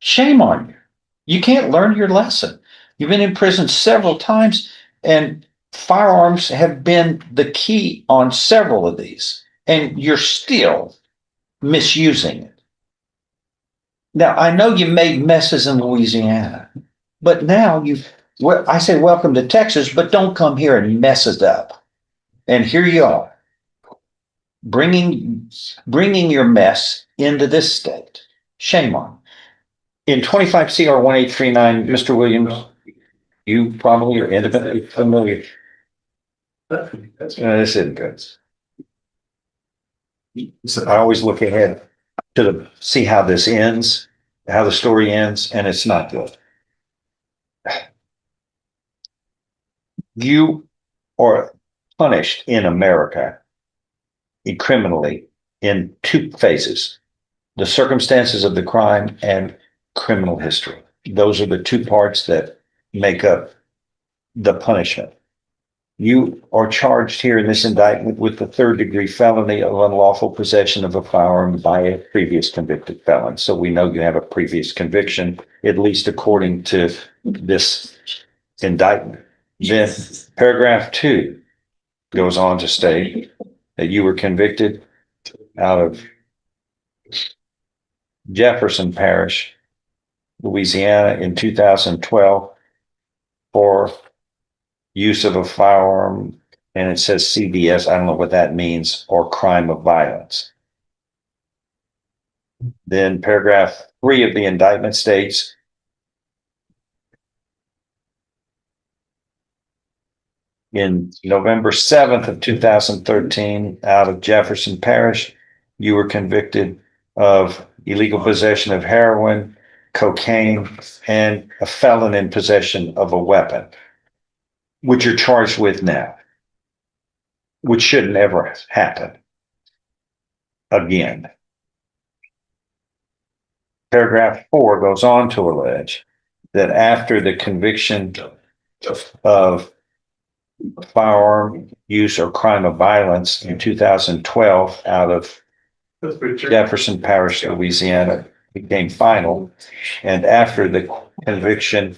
Shame on you. You can't learn your lesson. You've been in prison several times, and firearms have been the key on several of these, and you're still misusing it. Now, I know you made messes in Louisiana, but now well, I say welcome to Texas, but don't come here and mess it up. And here you are, bringing your mess into this state. Shame on you. In 25 CR 1839, Mr. Williams, you probably are intimately familiar. This isn't good. So I always look ahead to see how this ends, how the story ends, and it's not good. You are punished in America criminally in two phases: the circumstances of the crime and criminal history. Those are the two parts that make up the punishment. You are charged here in this indictment with the third-degree felony of unlawful possession of a firearm by a previous convicted felon. So we know you have a previous conviction, at least according to this indictment. Then paragraph 2 goes on to state that you were convicted out of Jefferson Parish, Louisiana in 2012 for use of a firearm, and it says CBS, I don't know what that means, or crime of violence. Then paragraph 3 of the indictment states, in November 7th of 2013, out of Jefferson Parish, you were convicted of illegal possession of heroin, cocaine, and a felon in possession of a weapon, which you're charged with now, which should never happen again. Paragraph 4 goes on to allege that after the conviction of firearm use or crime of violence in 2012 out of Jefferson Parish, Louisiana, became final, and after the conviction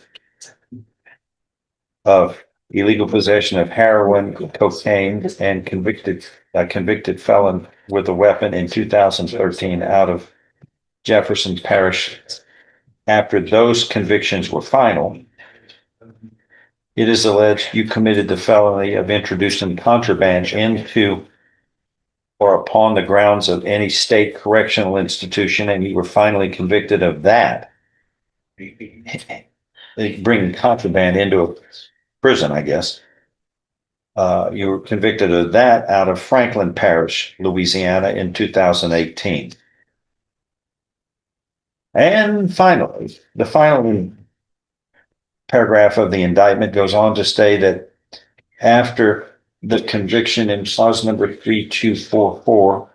of illegal possession of heroin, cocaine, and convicted felon with a weapon in 2013 out of Jefferson Parish, after those convictions were final, it is alleged you committed the felony of introducing contraband into or upon the grounds of any state correctional institution, and you were finally convicted of that. Bringing contraband into a prison, I guess. You were convicted of that out of Franklin Parish, Louisiana in 2018. And finally, the final paragraph of the indictment goes on to state that after the conviction in clause number 3244,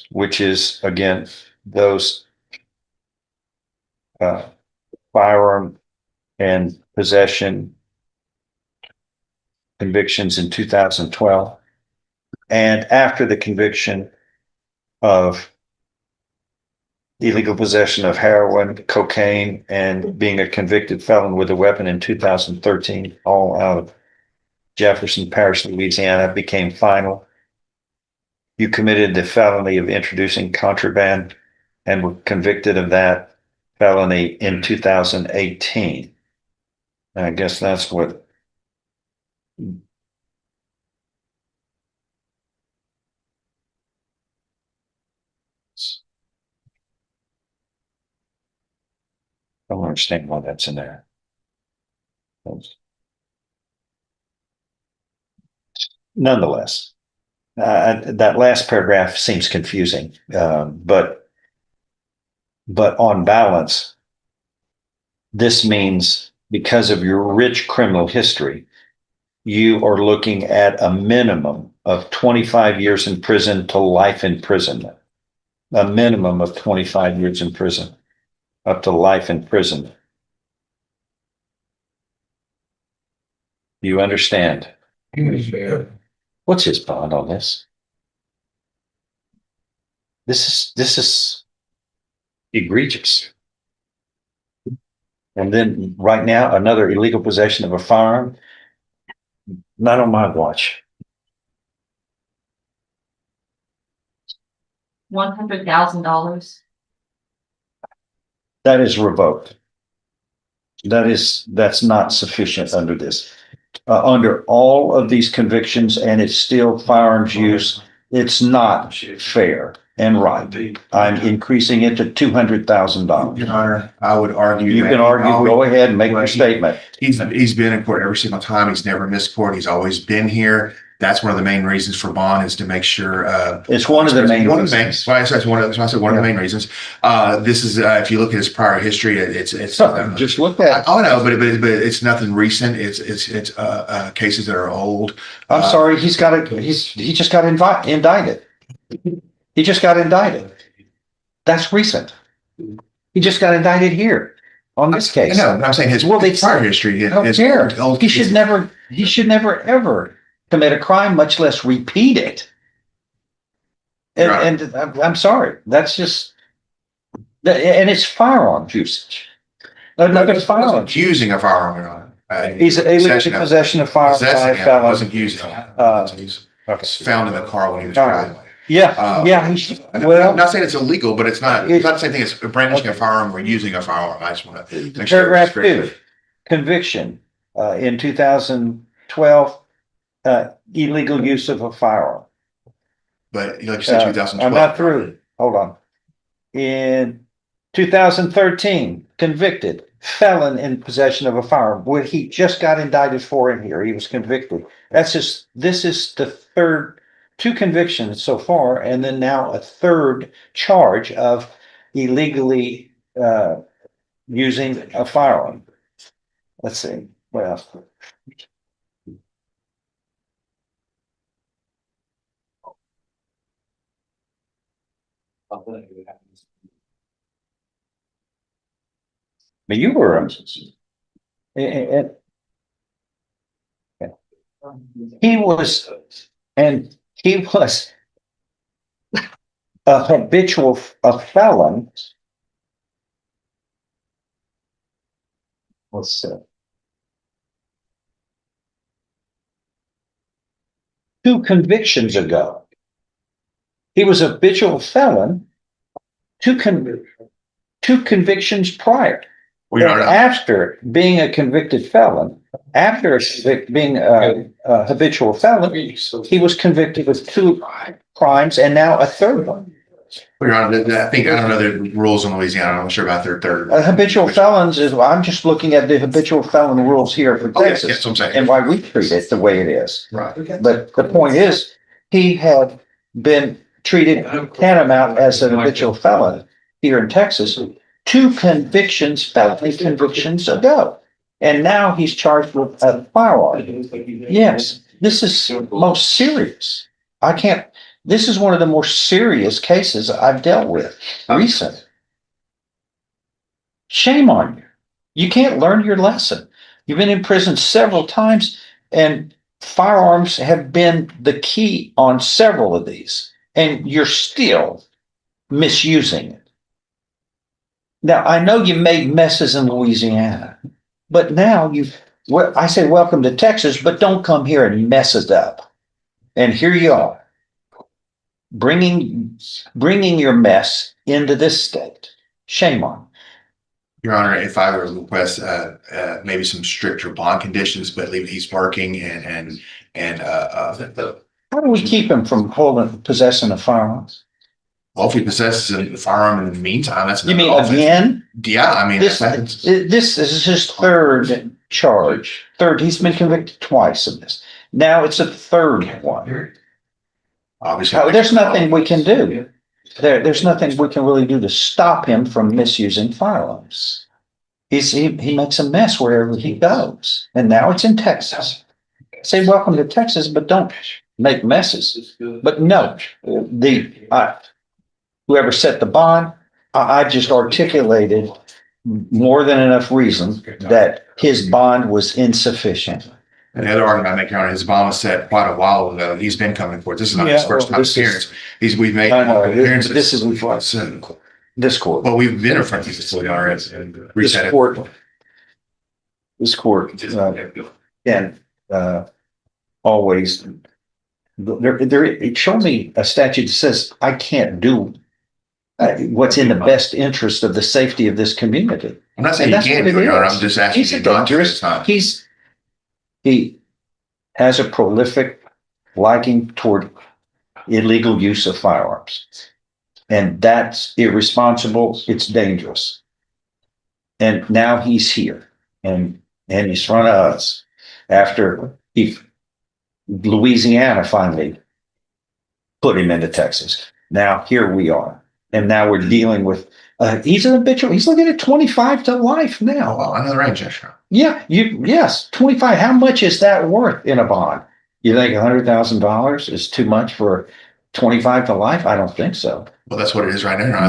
which is again those firearm and possession convictions in 2012, and after the conviction of illegal possession of heroin, cocaine, and being a convicted felon with a weapon in 2013, all out of Jefferson Parish, Louisiana, became final. You committed the felony of introducing contraband and were convicted of that felony in 2018. And I guess that's what I don't understand why that's in there. Nonetheless, that last paragraph seems confusing, but on balance, this means because of your rich criminal history, you are looking at a minimum of 25 years in prison to life imprisonment. A minimum of 25 years in prison, up to life in prison. You understand? What's his bond on this? This is egregious. And then right now, another illegal possession of a firearm. Not on my watch. $100,000. That is revoked. That's not sufficient under this. Under all of these convictions, and it's still firearms use, it's not fair and right. I'm increasing it to $200,000. Your Honor, I would argue. You can argue, go ahead and make your statement. He's been in court every single time. He's never missed court. He's always been here. That's one of the main reasons for bond, is to make sure. It's one of the main reasons. Well, I said one of the main reasons. This is, if you look at his prior history, it's Just look at. oh no, but it's nothing recent. It's cases that are old. I'm sorry, he just got indicted. He just got indicted. That's recent. He just got indicted here on this case. No, I'm saying his prior history. I don't care. He should never ever commit a crime, much less repeat it. And I'm sorry, that's just, and it's firearms usage. Another firearms. Using a firearm, Your Honor. He's illegal possession of firearms by a felon. Wasn't using it. It's found in the car when he was driving. Yeah. I'm not saying it's illegal, but it's not the same thing as brandishing a firearm or using a firearm. I just want to make sure. Paragraph 2, conviction in 2012, illegal use of a firearm. But like you said, 2012. I'm not through. Hold on. In 2013, convicted felon in possession of a firearm, what he just got indicted for in here. He was convicted. This is the third, 2 convictions so far, and then now a third charge of illegally using a firearm. Let's see. What else? But you were, he was a habitual felon. Let's see. 2 convictions ago. He was a habitual felon, 2 convictions prior. And after being a convicted felon, after being a habitual felon, he was convicted with 2 crimes and now a third one. Well, Your Honor, I don't know the rules in Louisiana. I'm not sure about their third. Habitual felons I'm just looking at the habitual felon rules here for Texas. Yes, I'm saying. And why we treat it the way it is. Right. But the point is, he had been treated tantamount as an habitual felon here in Texas, 2 felony convictions ago. And now he's charged with a firearm. Yes, this is most serious. This is one of the more serious cases I've dealt with recent. Shame on you. You can't learn your lesson. You've been in prison several times, and firearms have been the key on several of these, and you're still misusing it. Now, I know you made messes in Louisiana, but now I say welcome to Texas, but don't come here and mess it up. And here you are, bringing your mess into this state. Shame on you. Your Honor, if I were to request maybe some stricter bond conditions, but he's working and How do we keep him from possessing a firearm? well, if he possesses a firearm in the meantime, that's You mean offense. again? Yeah, I mean This is his third charge. He's been convicted twice of this. Now it's a third one. obviously. There's nothing we can do. There's nothing we can really do to stop him from misusing firearms. He makes a mess wherever he goes, and now it's in Texas. Say welcome to Texas, but don't make messes. But no, whoever set the bond, I just articulated more than enough reason that his bond was insufficient. And the other argument I make, Your Honor, his bond was set quite a while ago. He's been coming forward. This is not his first time appearance. We've made appearances. This is this court. Well, we've been in front of this, Your Honor, and This reset it. court this court, and, always, it showed me a statute that says I can't do what's in the best interest of the safety of this community. I'm not saying you And that's can't what do it, it Your Honor. is. I'm just asking He's you a not to dangerous, this time. he has a prolific liking toward illegal use of firearms. And that's irresponsible. It's dangerous. And now he's here and he's in front of us after Louisiana finally put him into Texas. Now here we are. And now we're dealing with, he's an habitual, he's looking at 25 to life now. Well, another range, Your Honor. Yeah, yes, 25. How much is that worth in a bond? You think $100,000 is too much for 25 to life? I don't think so. Well, that's what it is right now, Your Honor.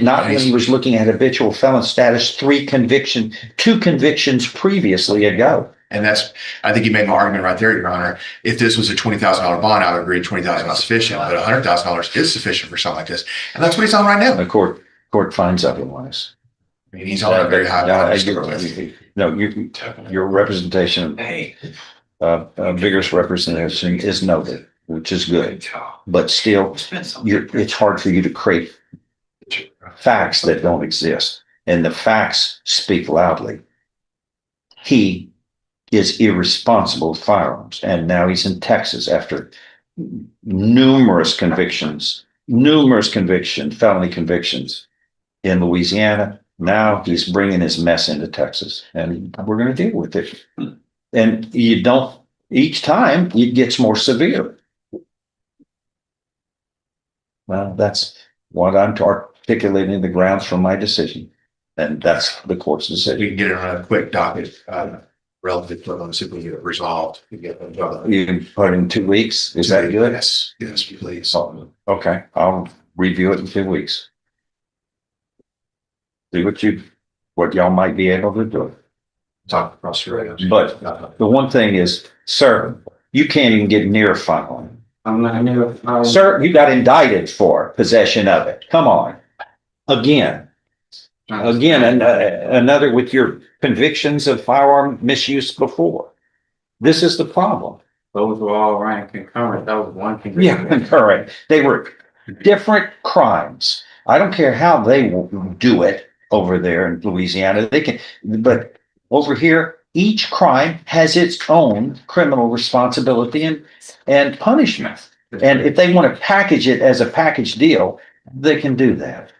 Not when he was looking at habitual felon status, two convictions previously ago. And I think you made my argument right there, Your Honor. If this was a $20,000 bond, I would agree $20,000 is sufficient, but $100,000 is sufficient for something like this. And that's what he's on right now. The court finds otherwise. I mean, he's on a very high bond. No, your representation, vigorous representation is noted, which is good. But still, it's hard for you to create facts that don't exist. And the facts speak loudly. He is irresponsible with firearms. And now he's in Texas after numerous convictions, felony convictions in Louisiana. Now he's bringing his mess into Texas, and we're going to deal with it. And each time it gets more severe. Well, that's what I'm articulating the grounds for my decision. And that's the court's decision. We can get it on a quick docket, relative to them, see if we get it resolved. You can put it in 2 weeks. Is that good? Yes, please. Oh, okay, I'll review it in 2 weeks. See what y'all might be able to do. Talk across your radar. But the one thing is, sir, you can't even get near a firearm. I'm not near. Sir, you got indicted for possession of it. Come on. Again, and another with your convictions of firearm misuse before. This is the problem. Those were all ran concurrent. That was one conviction. Yeah, concurrent. They were different crimes. I don't care how they will do it over there in Louisiana. They can, but over here, each crime has its own criminal responsibility and punishment. And if they want to package it as a package deal, they can do that.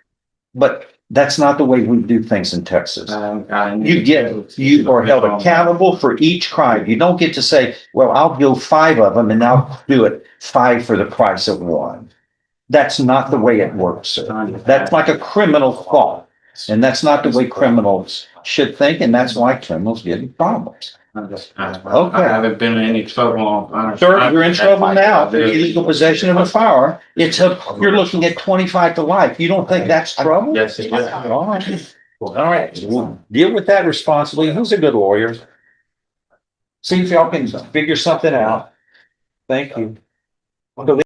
But that's not the way we do things in Texas. You are held accountable for each crime. You don't get to say, well, I'll do 5 of them and I'll do it 5 for the price of 1. That's not the way it works, sir. That's like a criminal thought. And that's not the way criminals should think. And that's why criminals get in problems. Okay. I haven't been in any trouble on. Sir, you're in trouble now for illegal possession of a firearm. You're looking at 25 to life. You don't think that's trouble? Yes, it is. All right. All right. We'll deal with that responsibly. Who's a good lawyer? See if y'all can figure something out. Thank you.